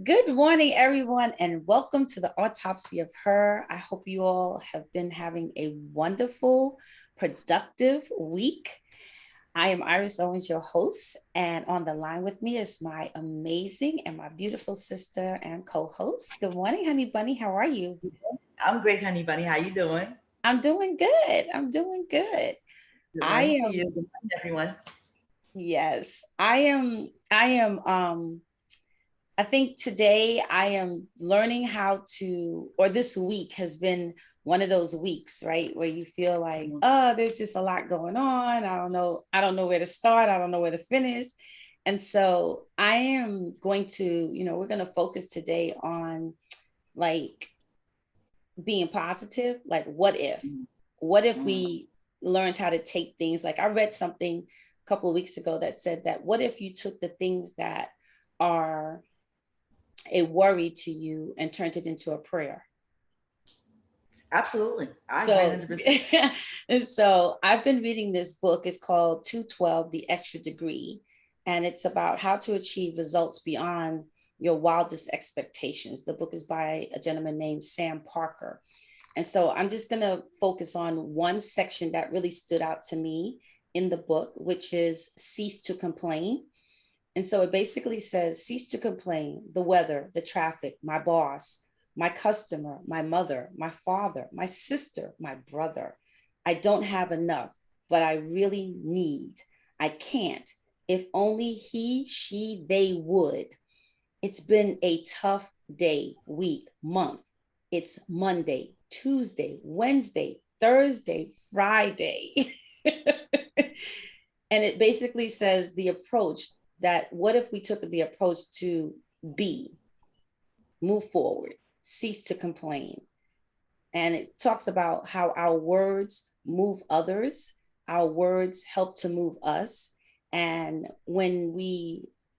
Good morning, everyone, and welcome to the Autopsy of Her. I hope you all have been having a wonderful, productive week. I am Iris Owens, your host, and on the line with me is my amazing and my beautiful sister and co-host. Good morning, honey bunny. How are you? I'm great, honey bunny. How you doing? I'm doing good. I'm doing good. Good I morning to you. am, Good morning, everyone. yes, I think today I am learning how to, or this week has been one of those weeks, right? Where you feel like, Mhm. oh, there's just a lot going on. I don't know. I don't know where to start. I don't know where to finish. And so I am going to, we're going to focus today on like being positive. Like, Mhm. what if Mhm. we learned how to take things like I read something a couple of weeks ago that said that what if you took the things that are a worry to you and turned it into a prayer. Absolutely. I agree So, 100%. and so I've been reading this book. It's called 212, The Extra Degree. And it's about how to achieve results beyond your wildest expectations. The book is by a gentleman named Sam Parker. And so I'm just going to focus on one section that really stood out to me in the book, which is cease to complain. And so it basically says cease to complain, the weather, the traffic, my boss, my customer, my mother, my father, my sister, my brother. I don't have enough, but I really need. I can't. If only he, she, they would. It's been a tough day, week, month. It's Monday, Tuesday, Wednesday, Thursday, Friday. And it basically says the approach that what if we took the approach to be, move forward, cease to complain. And it talks about how our words move others, our words help to move us. And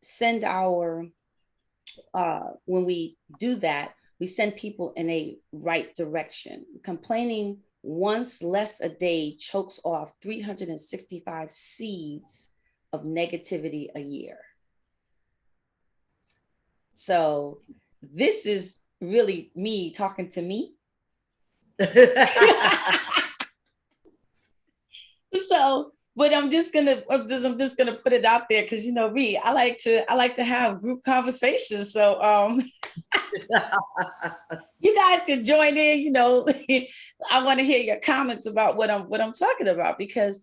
send our, when we do that, we send people in a right direction. Complaining once less a day chokes off 365 seeds of negativity a year. So this is really me talking to me. So, but I'm just gonna put it out there because you know me, I like to have group conversations. So you guys can join in, I want to hear your comments about what I'm talking about because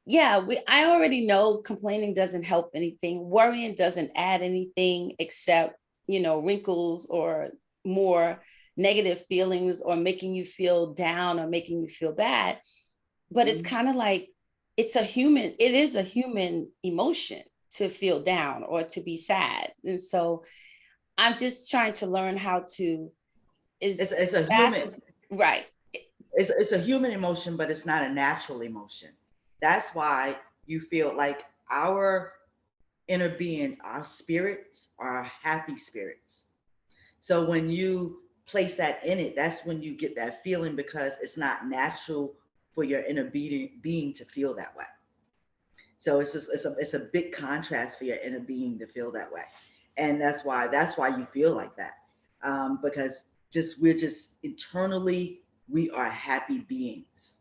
yeah, I already know complaining doesn't help anything. Worrying doesn't add anything except, wrinkles or more negative feelings or making you feel down or making you feel bad. But it's Mhm. kind of like it is a human emotion to feel down or to be sad. And so I'm just trying to learn how to is It's as a fast human as right. it's a human emotion, but it's not a natural emotion. That's why you feel like our inner being, our spirits are happy spirits. So when you place that in it, that's when you get that feeling because it's not natural for your inner being to feel that way. So it's a big contrast for your inner being to feel that way, and that's why you feel like that, because we're just internally we are happy beings,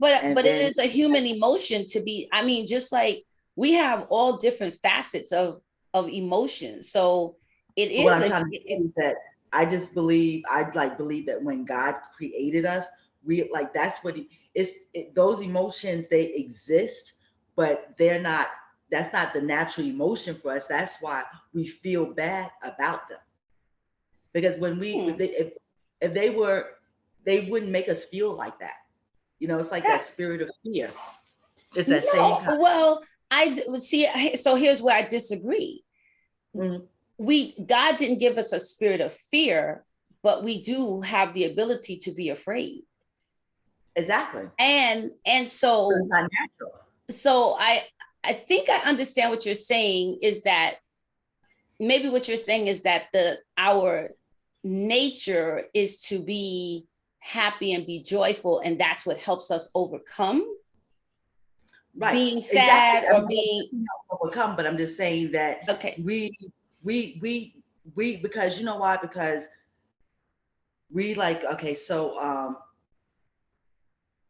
and But it then is a human emotion to be, I mean, just like we have all different facets of emotion. So it what is I'm a trying to say is that I believe that when God created us, we like that's what those emotions they exist, but they're not. That's not the natural emotion for us. That's why we feel bad about them because when we hmm, if they were they wouldn't make us feel like that. It's like yeah, that spirit of fear. It's that same no, kind. well, see, so here's where I disagree. Mhm. God didn't give us a spirit of fear, but we do have the ability to be afraid. Exactly. And But it's so not natural. so I think I understand what you're saying is that maybe what you're saying is that the our nature is to be happy and be joyful, and that's what helps us overcome Right. being Exactly. sad I or mean, being that's overcome, but I'm just saying that okay. we we because you know why? Because we like, okay, so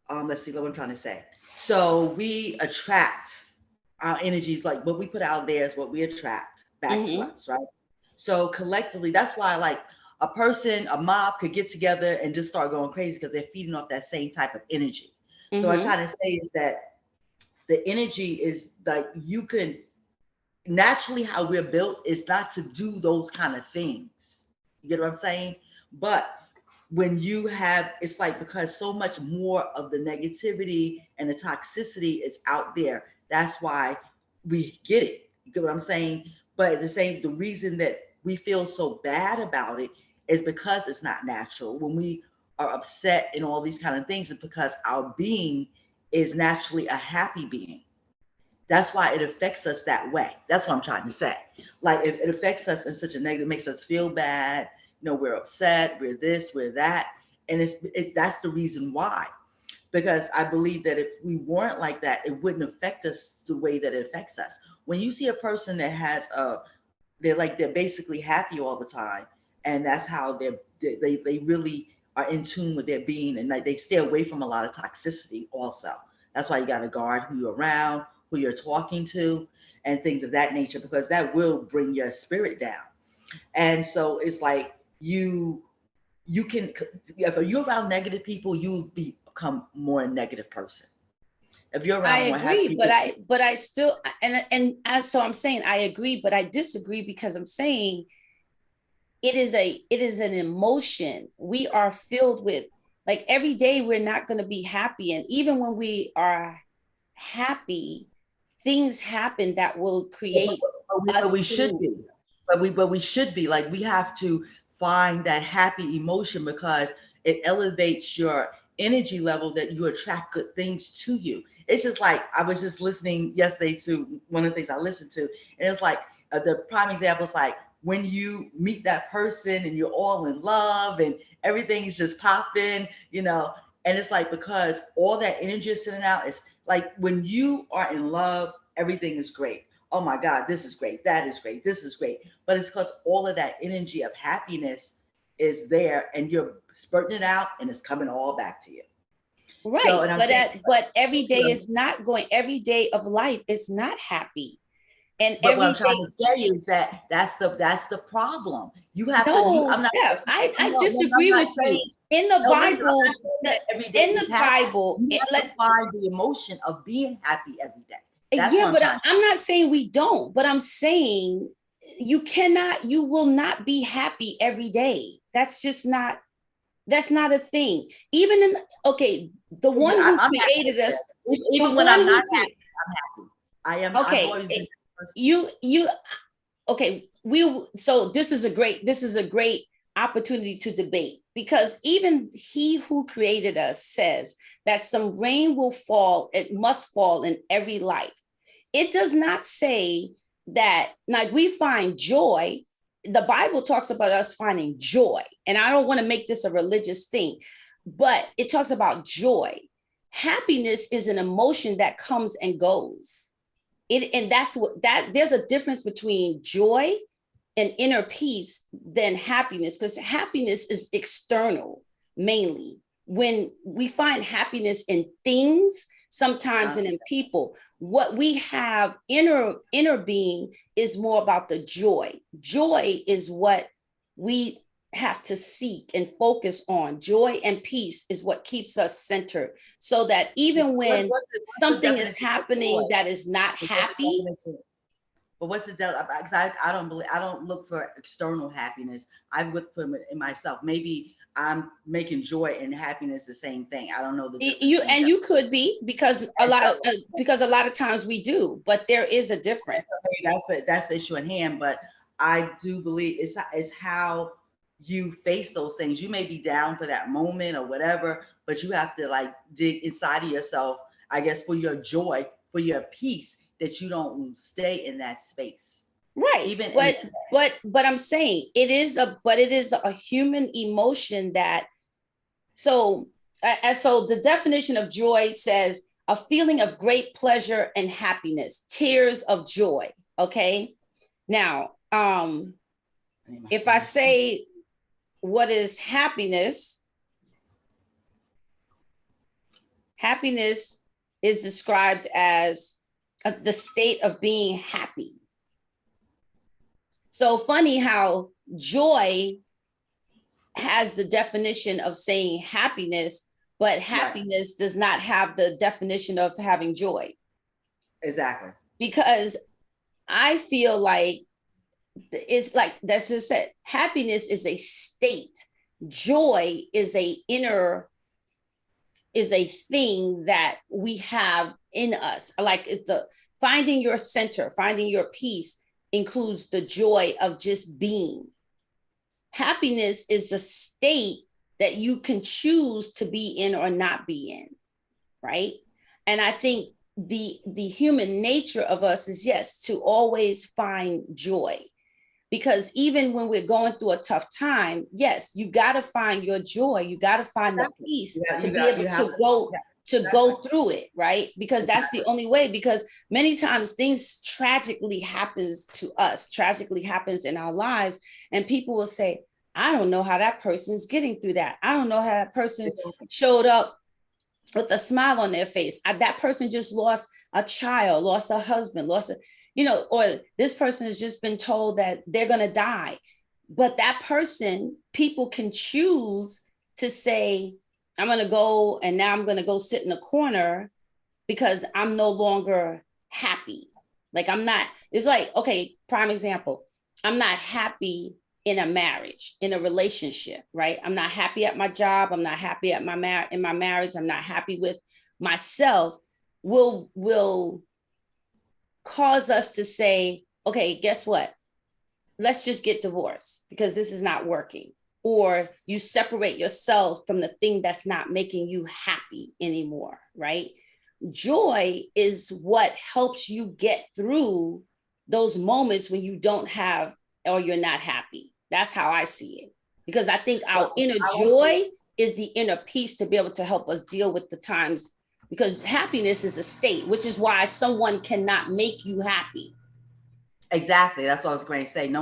let's see what I'm trying to say. So we attract our energies, like what we put out there is what we attract back to Mm-hmm. us, right? So collectively, that's why like a mob could get together and just start going crazy because they're feeding off that same type of energy. So what I'm Mm-hmm. trying to say is that the energy is like you can naturally how we're built is not to do those kind of things. You get what I'm saying? But when you have, it's like because so much more of the negativity and the toxicity is out there. That's why we get it. You get what I'm saying? But the reason that we feel so bad about it is because it's not natural. When we are upset and all these kind of things, it's because our being is naturally a happy being. That's why it affects us that way. That's what I'm trying to say. Like it affects us in such a negative, makes us feel bad. We're upset, we're this, we're that. And that's the reason why. Because I believe that if we weren't like that, it wouldn't affect us the way that it affects us. When you see a person that has they're basically happy all the time, and that's how they really are in tune with their being, and like they stay away from a lot of toxicity also. That's why you got to guard who you're around, who you're talking to, and things of that nature, because that will bring your spirit down. And so it's like you can, if you're around negative people, you become more a negative person. If you're I around more happy agree, people, but I still, so I'm saying I agree, but I disagree because I'm saying it is an emotion we are filled with. Like every day we're not going to be happy, and even when we are happy, things happen that will create but we us should to. be. But we should be like we have to find that happy emotion because it elevates your energy level that you attract good things to you. It's just like I was just listening yesterday to one of the things I listened to, and it's like the prime example is like when you meet that person and you're all in love and everything is just popping. And it's like because all that energy is sending out is like when you are in love, everything is great. Oh my God, this is great, that is great, this is great. But it's because all of that energy of happiness is there and you're spurting it out and it's coming all back to you. So, Right, and I'm saying, but every you day know, is not going. Every day of life is not happy, and but what I'm every trying day. to say is that that's the problem. You have to, No, I'm not, Steph, I no, no, I'm disagree not with you. saying, In the no, listen, I'm Bible, not saying that every day in is the happy. Bible, You have to find the emotion of being happy every day. That's yeah, what I'm but trying to I'm not saying we don't, but I'm saying you will not be happy every day. That's just not, that's not a thing. Even in, okay, the say. one who I'm happy. created us, the Even when one I'm not who, happy, I'm happy. I've okay, always been that person. you okay, so this is a great opportunity to debate, because even he who created us says that some rain will fall, it must fall in every life. It does not say that, like, we find joy. The Bible talks about us finding joy, and I don't want to make this a religious thing, but it talks about joy. Happiness is an emotion that comes and goes. And that's what, that there's a difference between joy and inner peace than happiness, because happiness is external mainly. When we find happiness in things, sometimes, Uh, and in people, what we have inner being is more about the joy. Joy is what we have to seek and focus on. Joy and peace is what keeps us centered, so that even when what's the something is definition of happening joy? that is not What's the happy. definition? But what's the deal? Because I don't look for external happiness. I look for it in myself. Maybe I'm making joy and happiness the same thing. I don't know the difference You, in the and definition. you could be, And so because a lot of times we do, but there is a difference. maybe that's the issue at hand. But I do believe it's how you face those things. You may be down for that moment or whatever, but you have to like dig inside of yourself, I guess, for your joy, for your peace, that you don't stay in that space. Right, Even in but I'm saying it is a human emotion that, so so the definition of joy says a feeling of great pleasure and happiness, tears of joy. Okay, now If I say, what is happiness? Happiness is described as the state of being happy. So funny how joy has the definition of saying happiness, but happiness does not have the definition of having joy. Exactly. Because I feel like it's like that's just said, happiness is a state. Joy is a thing that we have in us. Like it's the finding your center, finding your peace includes the joy of just being. Happiness is the state that you can choose to be in or not be in, right? And I think the human nature of us is, yes, to always find joy. Because even when we're going through a tough time, yes, you got to find your joy. You got to find the peace to be able to go through it, right? Because that's the only way. Because many times things tragically happens to us, tragically happens in our lives, and people will say, I don't know how that person's getting through that. I don't know how that person showed up with a smile on their face. That person just lost a child, lost a husband, lost a, or this person has just been told that they're going to die. But that person, people can choose to say, I'm going to go and now I'm going to go sit in a corner because I'm no longer happy. Like I'm not, it's like, okay, prime example. I'm not happy in a marriage, in a relationship, right? I'm not happy at my job. I'm not happy at in my marriage. I'm not happy with myself. Will cause us to say, okay, guess what? Let's just get divorced because this is not working. Or you separate yourself from the thing that's not making you happy anymore, right? Joy is what helps you get through those moments when you don't have or you're not happy. That's how I see it. Because I think our inner joy is the inner peace to be able to help us deal with the times, because happiness is a state, which is why someone cannot make you happy. Exactly. That's what I was going to say. No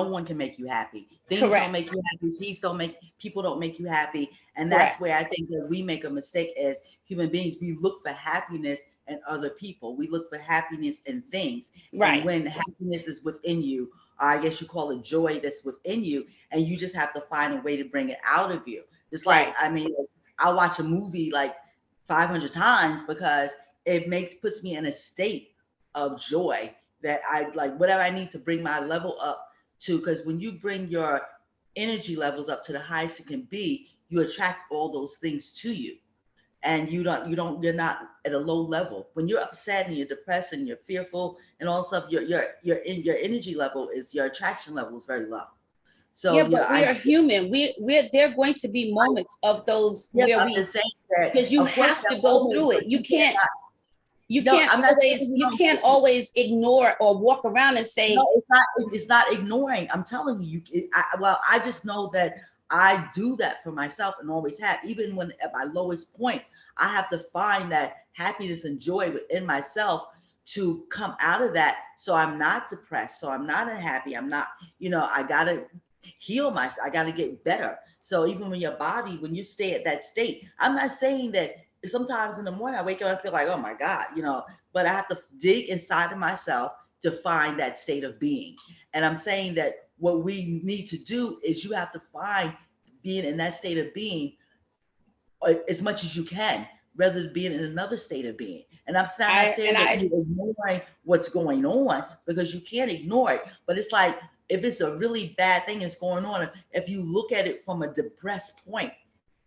one can make you happy. Things don't make you happy. People don't make you happy. And that's where I think that we make a mistake as human beings. We look for happiness in other people. We look for happiness in things. Right. And when happiness is within you, I guess you call it joy that's within you, and you just have to find a way to bring it out of you. It's like, I mean, I'll watch a movie like 500 times because it puts me in a state of joy that I like, whatever I need to bring my level up to. Because when you bring your energy levels up to the highest it can be, you attract all those things to you. And you're not at a low level. When you're upset and you're depressed and you're fearful and all stuff, your energy level your attraction level is very low. So yeah, but we are human. We're there are going to be moments of those where we, because you have to go through it. You can't. You can't always ignore or walk around and say, no, it's not ignoring. I'm telling you, I just know that I do that for myself and always have. Even when at my lowest point, I have to find that happiness and joy within myself to come out of that. So I'm not depressed. So I'm not unhappy. I'm not, I got to heal myself. I got to get better. So even when you stay at that state, I'm not saying that sometimes in the morning I wake up and I feel like, oh my God, but I have to dig inside of myself to find that state of being. And I'm saying that what we need to do is you have to find being in that state of being as much as you can, rather than being in another state of being. And I'm not saying that you're ignoring what's going on, because you can't ignore it. But it's like, if it's a really bad thing that's going on, if you look at it from a depressed point,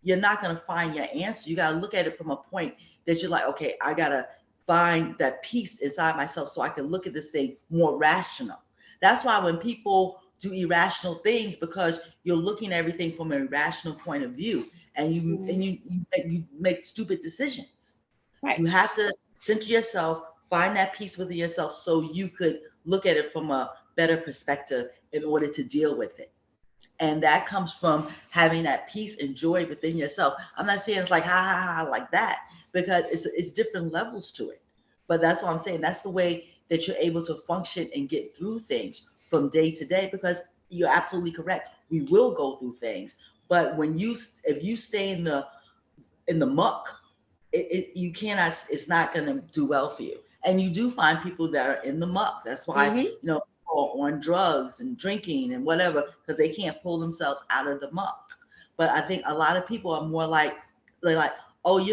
you're not going to find your answer. You got to look at it from a point that you're like, okay, I got to find that peace inside myself so I can look at this thing more rational. That's why when people do irrational things, because you're looking at everything from an irrational point of view, and you make stupid decisions. Right. You have to center yourself, find that peace within yourself so you could look at it from a better perspective in order to deal with it. And that comes from having that peace and joy within yourself. I'm not saying it's like ha ha ha like that, because it's different levels to it. But that's what I'm saying. That's the way that you're able to function and get through things from day to day, because you're absolutely correct. We will go through things, but if you stay in the muck, you cannot. It's not going to do well for you. And you do find people that are in the muck. That's why Mm-hmm. people are on drugs and drinking and whatever, because they can't pull themselves out of the muck. But I think a lot of people are more like they're like, oh,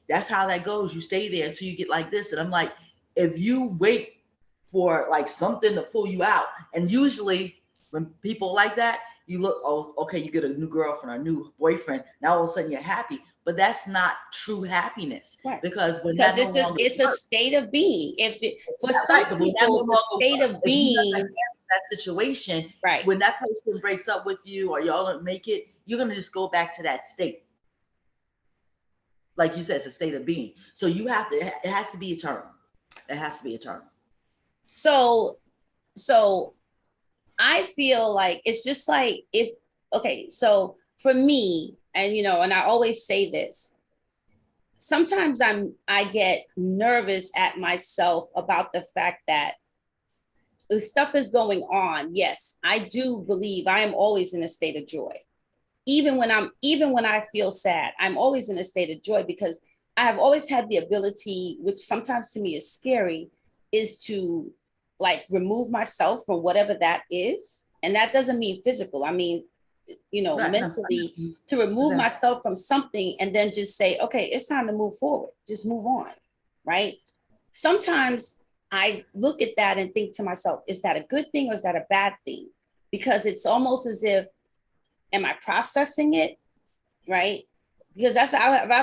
that's how that goes. You stay there until you get like this. And I'm like, if you wait for like something to pull you out, and usually when people like that, you look, oh, okay, you get a new girlfriend or a new boyfriend. Now all of a sudden you're happy, but that's not true happiness, Right. because when Because that no longer it's a works, state of being. For that's some right. But when that no people, the longer state works, of if you never being, handle that situation, right. when that person breaks up with you or y'all don't make it, you're gonna just go back to that state. Like you said, it's a state of being. So you have to. It has to be eternal. It has to be eternal. So I feel like it's just like if okay, so for me, and and I always say this, sometimes I get nervous at myself about the fact that the stuff is going on. Yes, I do believe I am always in a state of joy. Even when I feel sad, I'm always in a state of joy because I have always had the ability, which sometimes to me is scary, is to like remove myself from whatever that is. And that doesn't mean physical. I mean, Right. No, mentally, to remove exactly. myself from something and then just say, okay, it's time to move forward. Just move on. Right. Sometimes I look at that and think to myself, is that a good thing or is that a bad thing? Because it's almost as if, am I processing it? Right. Because I've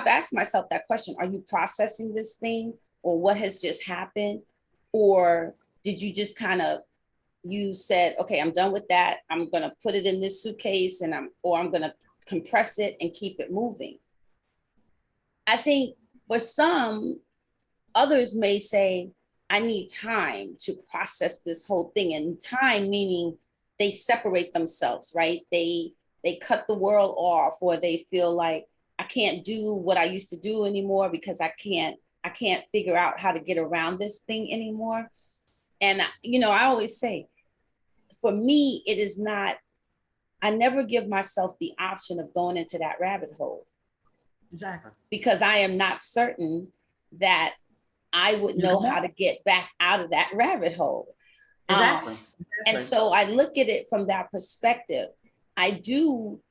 asked myself that question. Are you processing this thing or what has just happened? Or did you just kind of, you said, okay, I'm done with that. I'm going to put it in this suitcase and I'm going to compress it and keep it moving. I think for some, others may say, I need time to process this whole thing. And time meaning they separate themselves, right? They cut the world off, or they feel like I can't do what I used to do anymore because I can't figure out how to get around this thing anymore. And I always say, for me, it is not, I never give myself the option of going into that rabbit hole. Exactly. Because I am not certain that I would know how to get back out of that rabbit hole. Exactly. And so I look at it from that perspective. I do,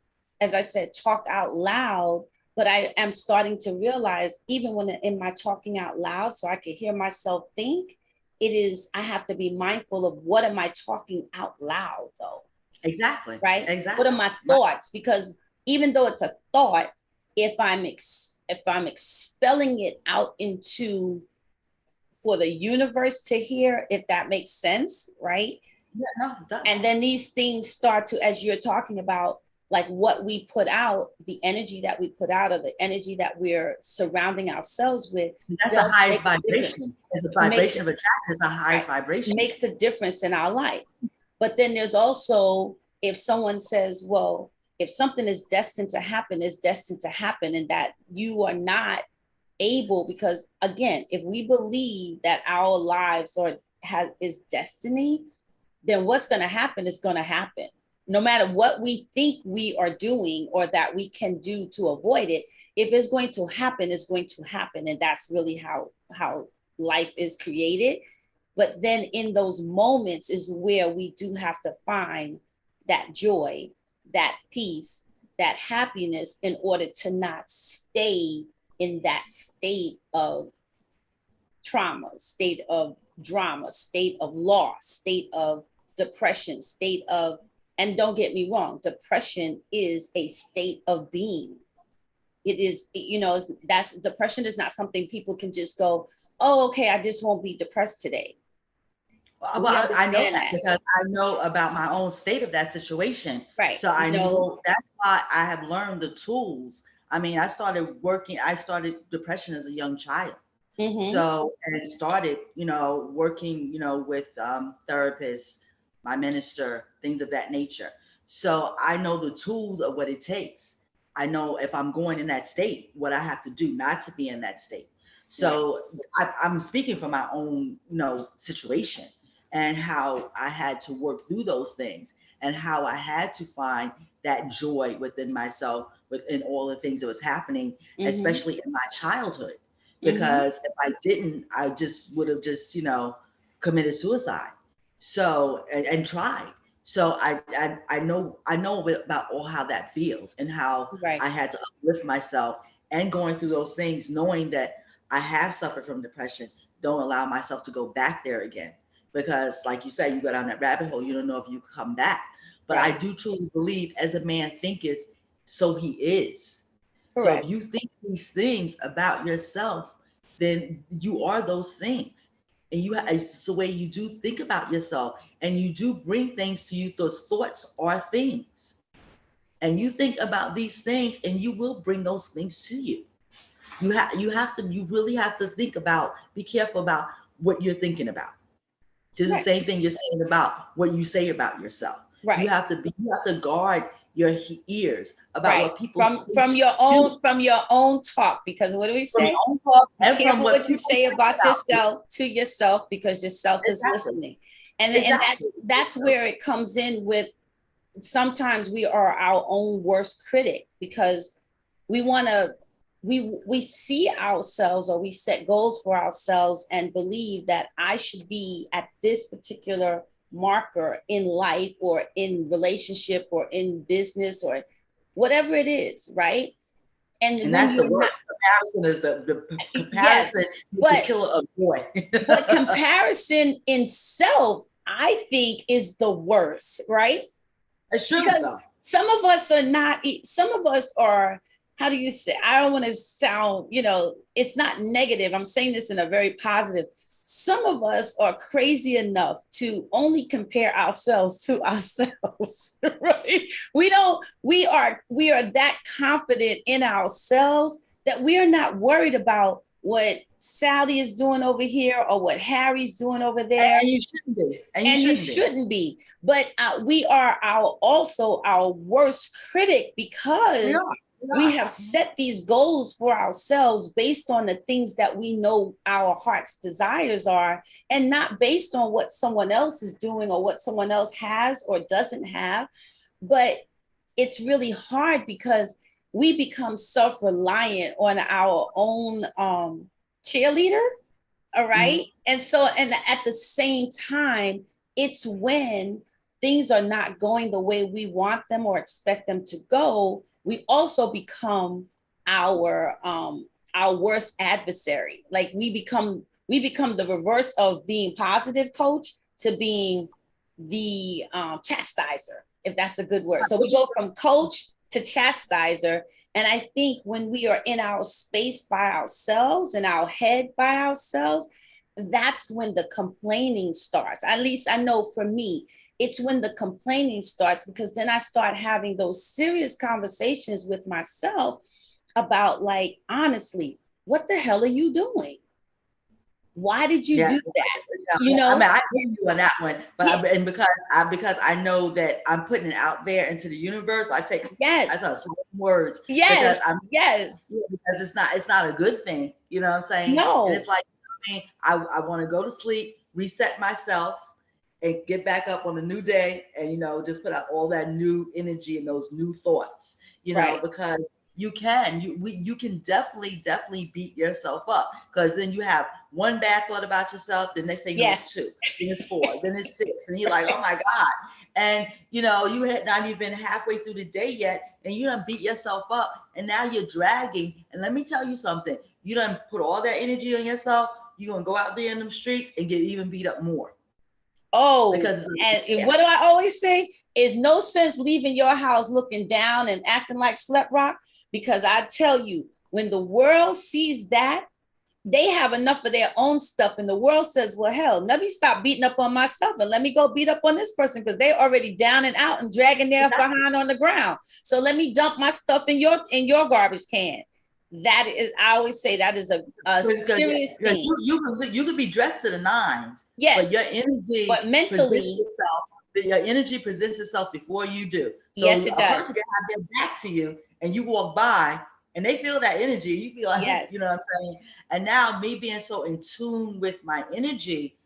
as I said, talk out loud, but I am starting to realize, even when in my talking out loud, so I can hear myself think, I have to be mindful of what am I talking out loud though? Exactly. Right? Exactly. What are my thoughts? Because even though it's a thought, if I'm expelling it out into for the universe to hear, if that makes sense, right? Yeah, no, it does. And then these things start to, as you're talking about, like what we put out, the energy that we put out, or the energy that we're surrounding ourselves with, That's the highest vibration. It's a vibration of attraction. It's the highest vibration. Makes a difference in our life. But then there's also, if someone says, well, if something is destined to happen, it's destined to happen, and that you are not able, because again, if we believe that our lives is destiny, then what's going to happen is going to happen. No matter what we think we are doing or that we can do to avoid it, if it's going to happen, it's going to happen. And that's really how life is created. But then in those moments is where we do have to find that joy, that peace, that happiness, in order to not stay in that state of trauma, state of drama, state of loss, state of depression, state of, and don't get me wrong, depression is a state of being. It is, that's, depression is not something people can just go, oh, okay, I just won't be depressed today. Well, I know that because I know about my own state of that situation. Right. So I know that's why I have learned the tools. I mean, I started depression as a young child. Mm-hmm. So, and started, working, with therapists, my minister, things of that nature. So I know the tools of what it takes. I know if I'm going in that state, what I have to do not to be in that state. So I'm speaking from my own, situation and how I had to work through those things. and how I had to find that joy within myself, within all the things that was happening, especially in my childhood. Because if I didn't, I just would have just, committed suicide. So, and tried. So I know a bit about all how that feels and how Right. I had to uplift myself and going through those things, knowing that I have suffered from depression. Don't allow myself to go back there again. Because like you say, you go down that rabbit hole, you don't know if you come back. But I Right. do truly believe as a man thinketh, so he is. So if Correct. you think these things about yourself, then you are those things. And it's the way you do think about yourself, and you do bring things to you. Those thoughts are things. And you think about these things and you will bring those things to you. You really have to think about, be careful about what you're thinking about. Just the Right. same thing you're saying about what you say about yourself. Right. You have to guard your ears about Right. what people say From to your you, own talk, because what do we from your say? own thoughts Be and from careful what what you people say say about about you. yourself to yourself, because yourself is Exactly. listening. And Exactly. that's where it comes in with, sometimes we are our own worst critic, because we want to, we see ourselves, or we set goals for ourselves and believe that I should be at this particular marker in life, or in relationship, or in business, or whatever it is, right? And And when that's the you're not, worst. Comparison is the yes, comparison is the but killer of joy. comparison in self, I think, is the worst, right? It's true Because though. some of us are not, some of us are, how do you say, I don't want to sound, it's not negative, I'm saying this in a very positive. Some of us are crazy enough to only compare ourselves to ourselves. Right? We are that confident in ourselves that we are not worried about what Sally is doing over here, or what Harry's doing over there. And you shouldn't be. And you And you shouldn't be. shouldn't be. But we are also our worst critic, We because are. We we are. have set these goals for ourselves based on the things that we know our heart's desires are, and not based on what someone else is doing, or what someone else has or doesn't have. But it's really hard, because we become self-reliant on our own cheerleader. All right. And so, and at the same time, it's when things are not going the way we want them or expect them to go, we also become our worst adversary. Like we become the reverse of being positive coach to being the chastiser, if that's a good word. So we go from coach to chastiser. And I think when we are in our space by ourselves, in our head by ourselves, that's when the complaining starts. At least I know for me, it's when the complaining starts, because then I start having those serious conversations with myself about, like, honestly, what the hell are you doing? Why did you Yeah. do that? I mean, I hear you on that one, but Yeah. and because I know that I'm putting it out there into the universe, I Yes. tell some words because Yes. Yes. because it's not a good thing, you know what I'm saying? And No. it's like, I mean, I want to go to sleep, reset myself, and get back up on a new day, and just put out all that new energy and those new thoughts, Right. because you can definitely beat yourself up, because then you have one bad thought about yourself, then next thing you know Yes. it's two, then it's four, then it's six, and you're like, oh my God. And you had not even halfway through the day yet, and you done beat yourself up, and now you're dragging. And let me tell you something, you done put all that energy on yourself, you're gonna go out there in them streets and get even beat up more. Oh, Because and what do I always say? Is no sense leaving your house looking down and acting like slut rock, because I tell you, when the world sees that, they have enough of their own stuff, and the world says, well, hell, let me stop beating up on myself and let me go beat up on this person, because they're already down and out and dragging their behind on the ground. So let me dump my stuff in your garbage can. That is, I always say, that is a serious thing. you could be dressed to the nines, but Yes, your energy but presents mentally, itself. Your energy presents itself before you do. yes, So it a person does. can have their back to you, and you walk by, and they feel that energy. You feel like, you know Yes. what I'm saying? And now, me being so in tune with my energy,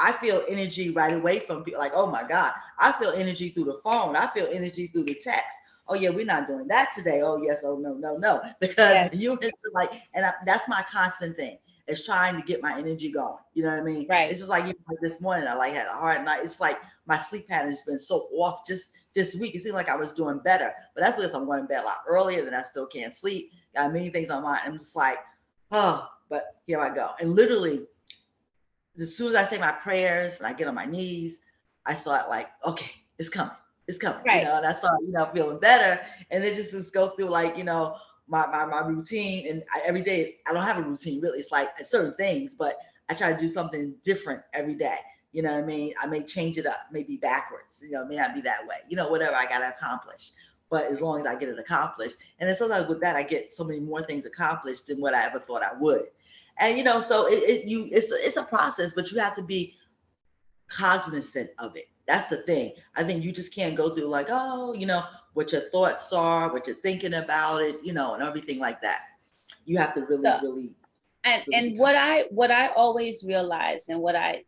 I feel energy right away from people. Like, oh my God, I feel energy through the phone. I feel energy through the text. Oh yeah, we're not doing that today. Oh yes. Oh no, no, no. Because Yeah. units are like, that's my constant thing. Is trying to get my energy going. You know what I mean? Right. It's just like, even like this morning, I like had a hard night. It's like my sleep pattern has been so off just this week. It seemed like I was doing better, but that's because I'm going to bed a lot earlier, than I still can't sleep. Got many things on mind. I'm just like, oh, but here I go. And literally, as soon as I say my prayers and I get on my knees, I start like, okay, it's coming. It's coming, Right. and I start, feeling better. And then just go through like, my routine. And every day I don't have a routine really. It's like certain things, but I try to do something different every day. You know what I mean? I may change it up, maybe backwards, it may not be that way, whatever I got to accomplish. But as long as I get it accomplished. And then sometimes with that, I get so many more things accomplished than what I ever thought I would. And so it's a process, but you have to be cognizant of it. That's the thing. I think you just can't go through like, oh, what your thoughts are, what you're thinking about it, and everything like that. You have to really, really, and really and what I always realize, and what I,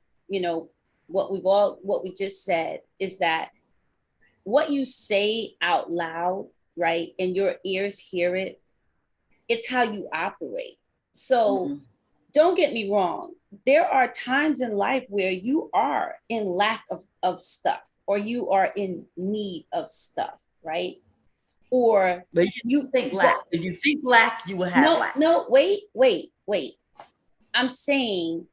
what we just said, is that what you say out loud, right, and your ears hear it, it's how you operate. So mm-hmm. Don't get me wrong. There are times in life where you are in lack of stuff, or you are in need of stuff, right? Or But you think lack. but If you think lack, you will have no, lack. no, wait. I'm saying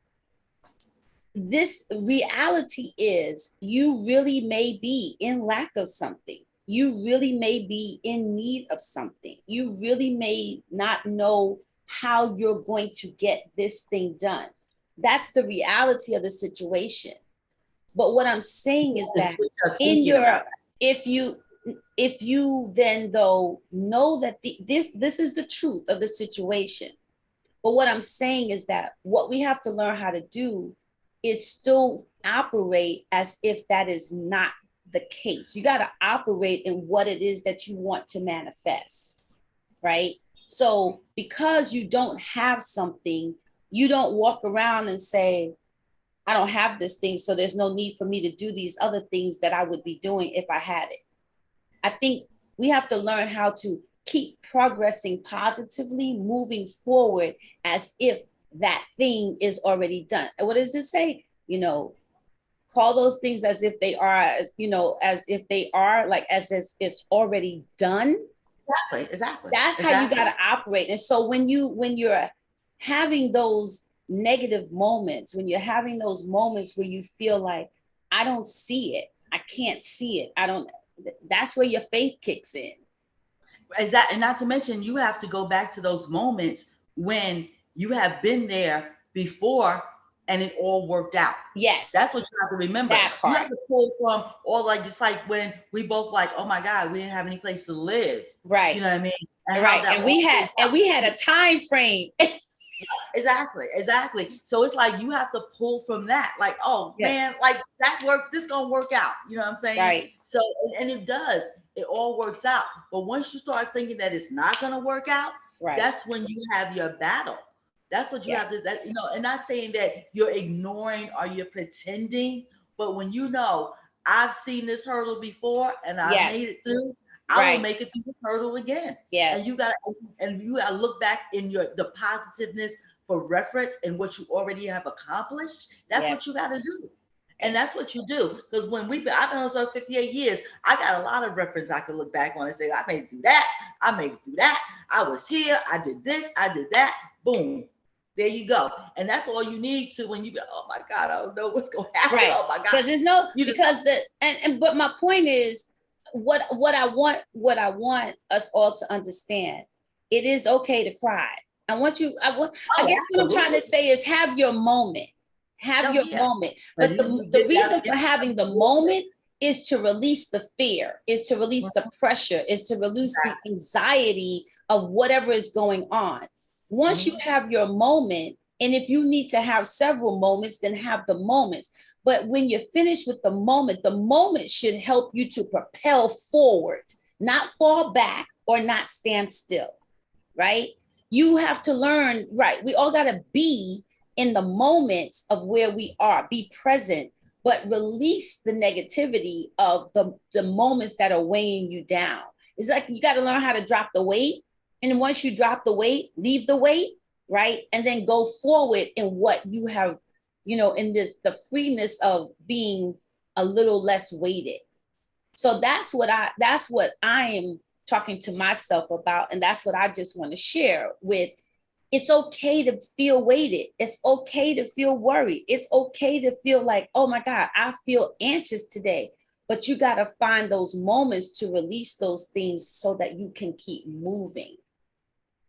this reality is you really may be in lack of something. You really may be in need of something. You really may not know how you're going to get this thing done. That's the reality of the situation. But what I'm saying is that in your, if you then though know that this is the truth of the situation. But what I'm saying is that what we have to learn how to do is still operate as if that is not the case. You got to operate in what it is that you want to manifest, right? So because you don't have something, you don't walk around and say, I don't have this thing, so there's no need for me to do these other things that I would be doing if I had it. I think we have to learn how to keep progressing positively, moving forward as if that thing is already done. And what does it say? Call those things as if they are, as if they are, like as if it's already done. Exactly. That's how you got to operate. And so when you're having those negative moments, when you're having those moments where you feel like, I don't see it, I can't see it, that's where your faith kicks in. And not to mention, you have to go back to those moments when you have been there before and it all worked out. Yes. That's what you have to remember. That part. You have to pull from all, like, just like when we both like, oh my God, we didn't have any place to live. Right. You know what I mean? Right. And we had a time frame. Exactly. So it's like you have to pull from that. Like, oh man, like that work, this gonna work out. You know what I'm saying? Right. So and it does. It all works out. But once you start thinking that it's not gonna work out, right, that's when you have your battle. That's what you have to, and not saying that you're ignoring or you're pretending, but when I've seen this hurdle before and I made it through, I will make it through the hurdle again. Yes. And you gotta look back in the positiveness for reference and what you already have accomplished. That's what you gotta do. And that's what you do. Because when I've been on this 58 years, I got a lot of reference I can look back on and say, I made it through that, I made it through that, I was here, I did this, I did that, boom. There you go. And that's all you need to when you go, oh my God, I don't know what's going to happen. Right. Oh my God. Because there's but my point is, what I want us all to understand, it is okay to cry. I guess what I'm trying to say is have your moment. Have your moment. But the reason for having the moment is to release the fear, is to release the pressure, is to release the anxiety of whatever is going on. Once you have your moment, and if you need to have several moments, then have the moments. But when you're finished with the moment should help you to propel forward, not fall back or not stand still, right? You have to learn, right? We all got to be in the moments of where we are, be present, but release the negativity of the moments that are weighing you down. It's like you got to learn how to drop the weight. And once you drop the weight, leave the weight, right? And then go forward in what you have, in the freeness of being a little less weighted. So that's what I am talking to myself about. And that's what I just want to share with. It's okay to feel weighted. It's okay to feel worried. It's okay to feel like, oh my God, I feel anxious today. But you got to find those moments to release those things so that you can keep moving.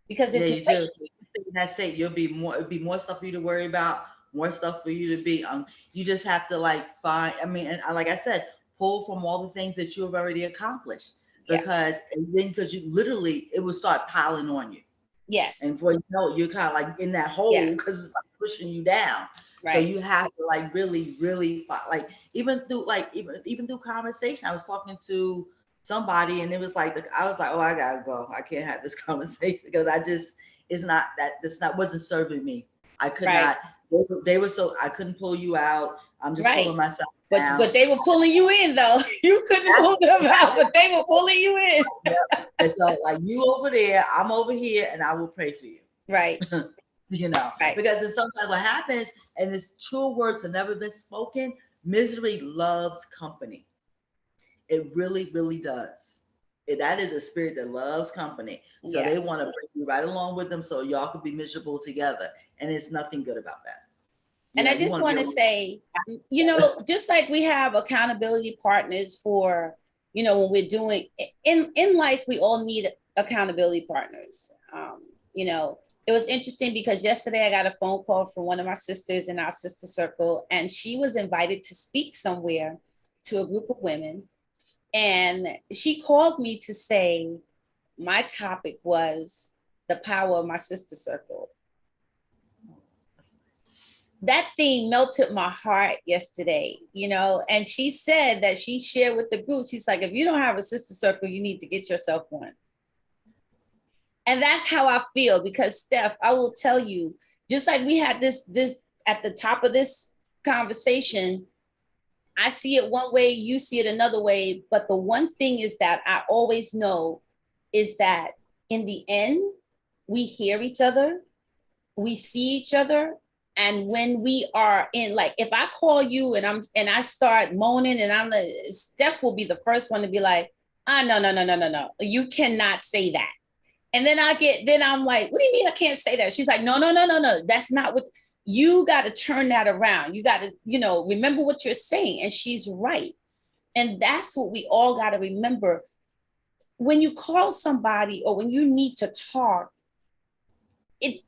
Because it's you do. In that state, it'll be more stuff for you to worry about, more stuff for you to be. You just have to find. I mean, and like I said, pull from all the things that you have already accomplished, because you literally, it will start piling on you. Yes. And before you know it, you're kind of in that hole, because it's pushing you down. Right. So you have to really, really even through conversation. I was talking to somebody, and it was I was like, oh, I gotta go. I can't have this conversation because wasn't serving me. I could not. They were so, I couldn't pull you out. I'm just pulling myself down. But they were pulling you in though. You couldn't pull them out, but they were pulling you in. Yep. And so you over there, I'm over here, and I will pray for you. Right. Right. Because then sometimes what happens, and it's true words have never been spoken, misery loves company. It really, really does. That is a spirit that loves company. So they want to bring you right along with them so y'all can be miserable together. And it's nothing good about that. And I just want to say, just like we have accountability partners for, when we're doing in life, we all need accountability partners. It was interesting because yesterday I got a phone call from one of my sisters in our sister circle, and she was invited to speak somewhere to a group of women. And she called me to say, my topic was the power of my sister circle. That thing melted my heart yesterday, and she said that she shared with the group. She's like, if you don't have a sister circle, you need to get yourself one. And that's how I feel, because Steph, I will tell you, just like we had this at the top of this conversation, I see it one way, you see it another way. But the one thing is that I always know is that in the end, we hear each other, we see each other. And when we are in, if I call you and I start moaning, and Steph will be the first one to be like, no, you cannot say that. And then I'm like, what do you mean I can't say that? She's like, no. That's not what, you got to turn that around. You got to, remember what you're saying. And she's right. And that's what we all got to remember. When you call somebody or when you need to talk, it's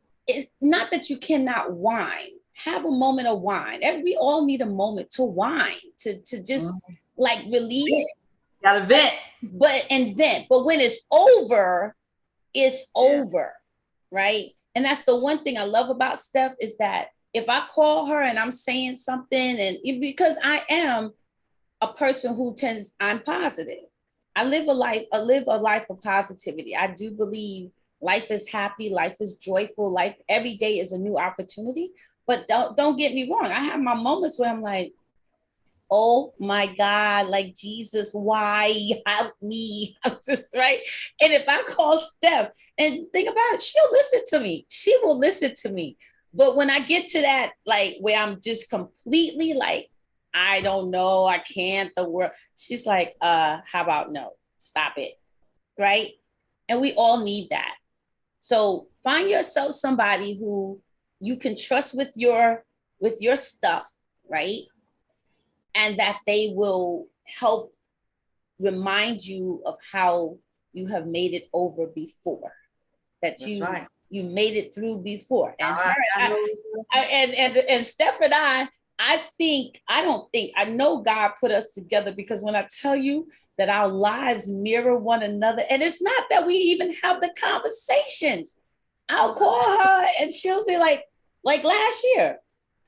not that you cannot whine. Have a moment of whine. We all need a moment to whine, to just release. Gotta vent. Vent. But when it's over, it's over, right? And that's the one thing I love about Steph, is that if I call her and I'm saying something, and because I am a person who I'm positive. I live a life of positivity. I do believe life is happy, life is joyful, life every day is a new opportunity. But don't get me wrong. I have my moments where I'm like, oh my God, Jesus, why help me? Right? And if I call Steph and think about it, she'll listen to me. She will listen to me. But when I get to that, where I'm just completely I don't know, I can't, the world, she's like, how about no? Stop it. Right? And we all need that. So find yourself somebody who you can trust with your stuff, right? And that they will help remind you of how you have made it over before. That you made it through before. And and Steph and I know God put us together, because when I tell you that our lives mirror one another, and it's not that we even have the conversations. I'll call her and she'll say like last year,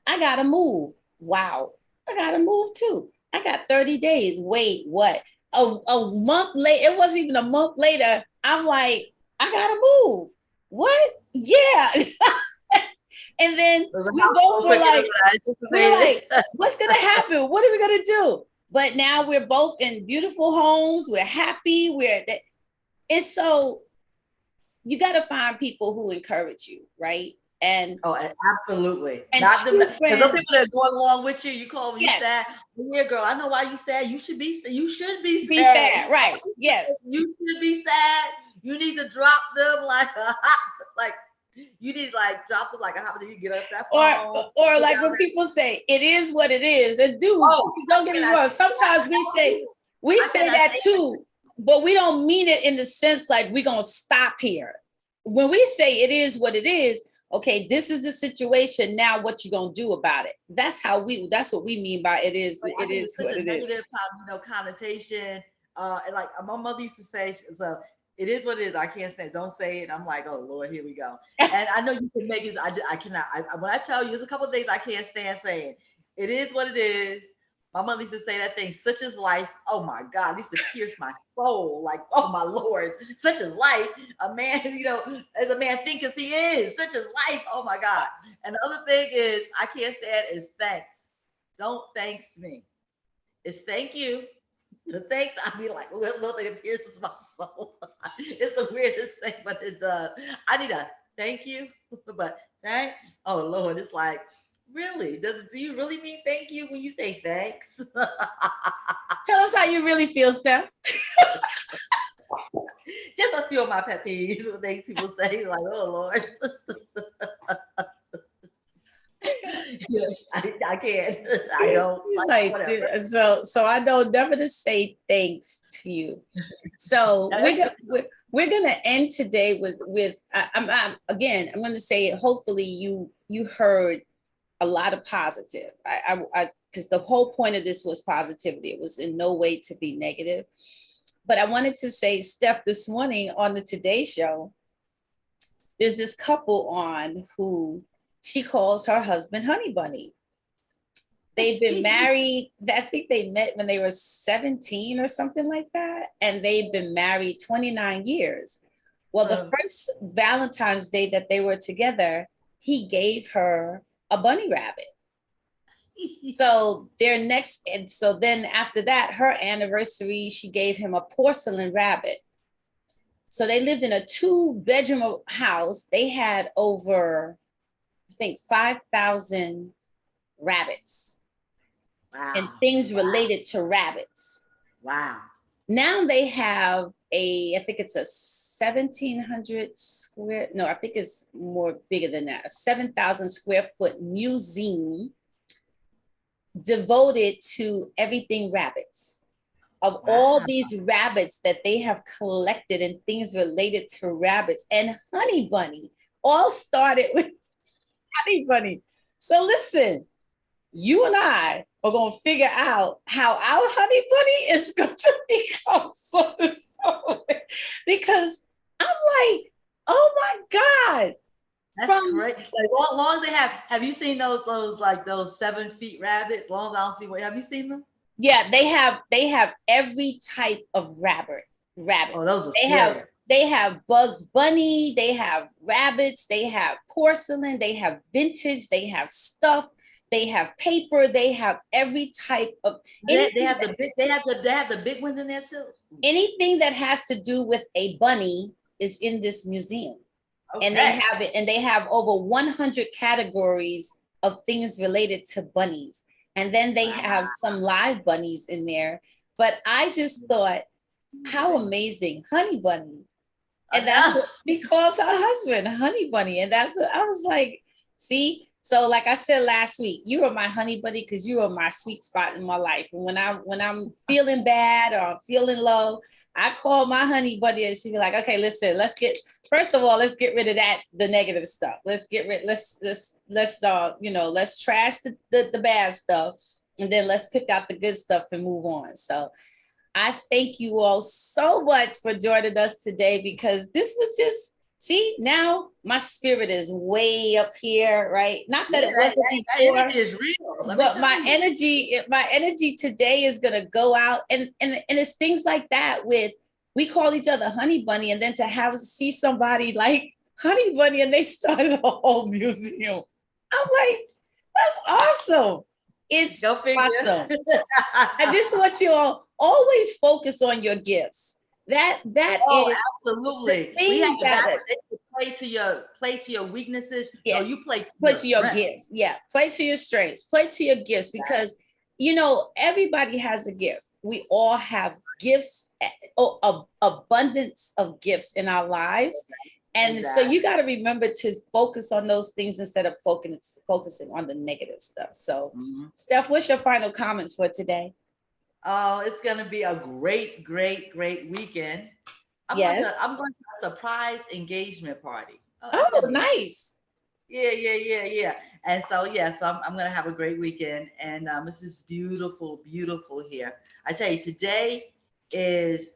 I gotta move. Wow, I gotta move too. I got 30 days. Wait, what? A month later, it wasn't even a month later, I'm like, I gotta move. What? Yeah. And then The we house both so were quicker than like, what I anticipated. what's gonna happen? What are we gonna do? But now we're both in beautiful homes. We're happy. And so you got to find people who encourage you, right? And Oh, absolutely. and Not the true because those friends, people that are going along with you. You call me yes, sad. Yeah, girl. I know why you sad. You should be. You should be be sad. sad, right? Yes. You should be sad. You need to drop them like a hot, like you need to like drop them like a hot. You get up that phone. Or like when people say it is what it is, and dude, Oh, don't get me wrong. Sometimes we say that too, but we don't mean it in the sense like we're gonna stop here. When we say it is what it is, okay, this is the situation. Now, what you gonna do about it? That's what we mean by it is. But It is what such a it is. negative, connotation. And like my mother used to say, so it is what it is. I can't say, don't say it. And I'm like, oh Lord, here we go. And I know you can make it. I cannot. When I tell you, there's a couple of things I can't stand saying. It is what it is. My mother used to say that thing, such as life. Oh my God, it used to pierce my soul. Like, oh my Lord, such as life. A man, as a man thinketh he is, such as life. Oh my God. And the other thing is, I can't stand is thanks. Don't thanks me. It's thank you. The thanks, I be like, little thing that pierces my soul. It's the weirdest thing, but it does. I need a thank you, but thanks. Oh Lord, it's like, really? Do you really mean thank you when you say thanks? Tell us how you really feel, Steph. Just a few of my pet peeves, what things people say, like, oh Lord. I can't. I don't. It's like so I know never to say thanks to you. So we're gonna end today with I'm going to say it. Hopefully you heard a lot of positive. I because the whole point of this was positivity. It was in no way to be negative. But I wanted to say, Steph, this morning on the Today Show, there's this couple on who she calls her husband Honey Bunny. They've been married. I think they met when they were 17 or something like that. And they've been married 29 years. Well, the first Valentine's Day that they were together, he gave her a bunny rabbit. So so then after that, her anniversary, she gave him a porcelain rabbit. So they lived in a 2-bedroom house. They had over, I think, 5,000 rabbits. Wow. And things related to rabbits. Wow. Now they have I think it's a 1,700 square, no, I think it's more bigger than that, a 7,000 square foot museum devoted to everything rabbits. Of all these rabbits that they have collected and things related to rabbits, and Honey Bunny all started with Honey Bunny. So listen, you and I are going to figure out how our Honey Bunny is going to become something because I'm like, oh my God. That's great. Like, long as they have you seen those 7 feet rabbits? Long as I don't see what, have you seen them? Yeah, they have every type of rabbit. Oh, those are they have Bugs Bunny, they have rabbits, they have porcelain, they have vintage, they have stuff, they have paper, they have every type of. They have the big ones in there too. Anything that has to do with a bunny is in this museum. Okay. And they have over 100 categories of things related to bunnies. And then they have some live bunnies in there. But I just thought, how amazing, Honey Bunny. And that's what she calls her husband, Honey Bunny. And that's what I was like, see? So like I said last week, you are my honey bunny because you are my sweet spot in my life. And when I'm feeling bad or I'm feeling low, I call my honey bunny and she be like, okay, listen, let's get rid of the negative stuff. Let's trash the bad stuff. And then let's pick out the good stuff and move on. So I thank you all so much for joining us today because this was just, see, now my spirit is way up here, right? Not that it wasn't before. That is real. But my energy today is gonna go out, and it's things like that. We call each other Honey Bunny, and then to see somebody like Honey Bunny, and they started a whole museum. I'm like, that's awesome. It's Go figure. awesome. And this is what you all always focus on your gifts. That Oh, is absolutely. things We have to that play to your weaknesses. yeah, No, you play to play your to your strength. gifts. Yeah, play to your strengths, play to your gifts, because you know everybody has a gift. We all have gifts, abundance of gifts in our lives. And so you got to remember to focus on those things instead of focusing on the negative stuff. So, Steph, what's your final comments for today? Oh, it's going to be a great, great, great weekend. I'm going to a surprise engagement party. Oh, nice. Yeah. And so, yes, I'm going to have a great weekend. And this is beautiful, beautiful here. I tell you, today is,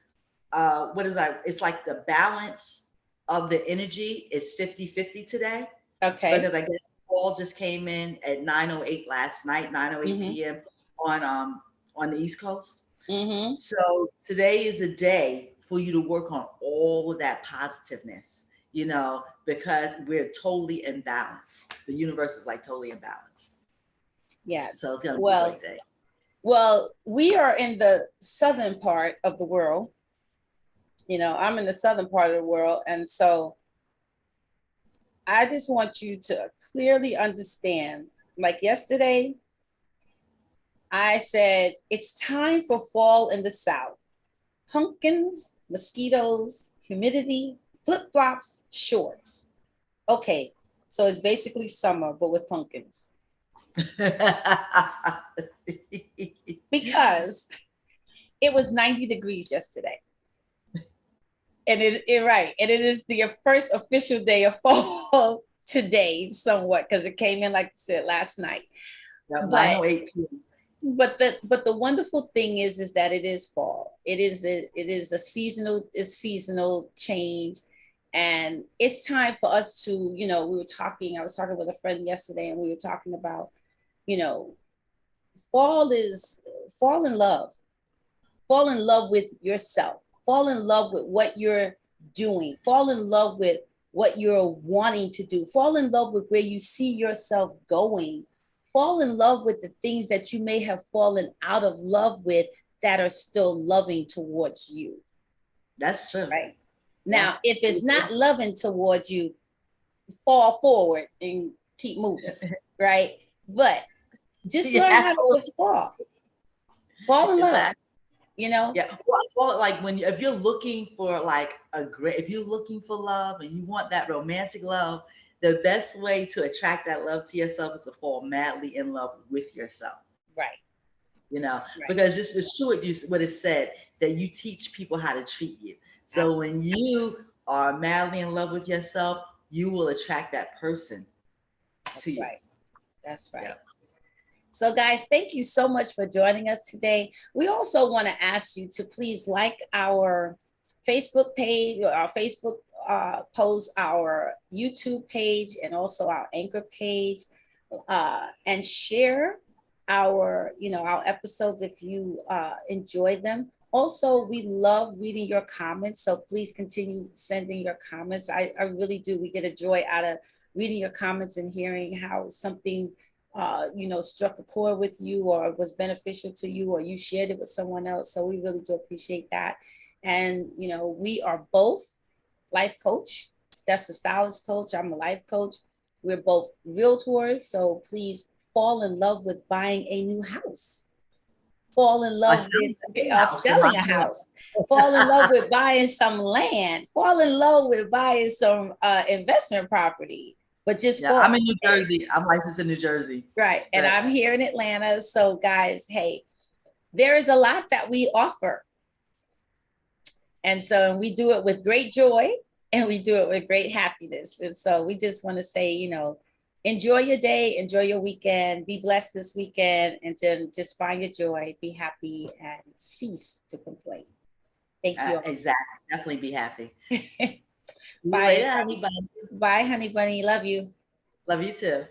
it's like the balance of the energy is 50-50 today. Okay. Because I guess fall just came in at 9:08 last night, 9:08 p.m. on the East Coast. So today is a day for you to work on all of that positiveness, you know, because we're totally in balance. The universe is like totally in balance. Yes. So it's gonna be a great day. Well, we are in the southern part of the world. You know, I'm in the southern part of the world. And so I just want you to clearly understand, like yesterday, I said, it's time for fall in the South. Pumpkins, mosquitoes, humidity, flip-flops, shorts. Okay, so it's basically summer, but with pumpkins. Because it was 90 degrees yesterday. And it is the first official day of fall today, somewhat, because it came in, like I said, last night. Yeah, 9:08 p.m. But the wonderful thing is that it is fall. It is a seasonal change, and it's time for us to, you know, I was talking with a friend yesterday, and we were talking about, you know, fall in love. Fall in love with yourself. Fall in love with what you're doing. Fall in love with what you're wanting to do. Fall in love with where you see yourself going. Fall in love with the things that you may have fallen out of love with that are still loving towards you. That's true. Right. Now, if it's not loving towards you, fall forward and keep moving. Right. But just learn how to fall. Fall in love. You know? Yeah. Well, like if you're looking for if you're looking for love and you want that romantic love, the best way to attract that love to yourself is to fall madly in love with yourself. Right. You know, because it's true what it said, that you teach people how to treat you. So Absolutely. When you are madly in love with yourself, you will attract that person to you. That's right. Yeah. So guys, thank you so much for joining us today. We also want to ask you to please like our Facebook page, our Facebook post, our YouTube page, and also our Anchor page, and share our episodes if you enjoy them. Also, we love reading your comments, so please continue sending your comments. I really do. We get a joy out of reading your comments and hearing how something struck a chord with you, or was beneficial to you, or you shared it with someone else. So we really do appreciate that. And, we are both life coach. Steph's a stylist coach. I'm a life coach. We're both realtors. So please fall in love with buying a new house. Fall in love with selling a house. Fall in love with buying some land. Fall in love with buying some investment property. But just I'm in New Jersey. I'm licensed in New Jersey. Right. And I'm here in Atlanta. So guys, hey, there is a lot that we offer. And so we do it with great joy, and we do it with great happiness. And so we just want to say, enjoy your day, enjoy your weekend, be blessed this weekend, and then just find your joy, be happy, and cease to complain. Thank you. Exactly. Definitely be happy. Bye, honey bunny. Bye, honey bunny. Love you. Love you too.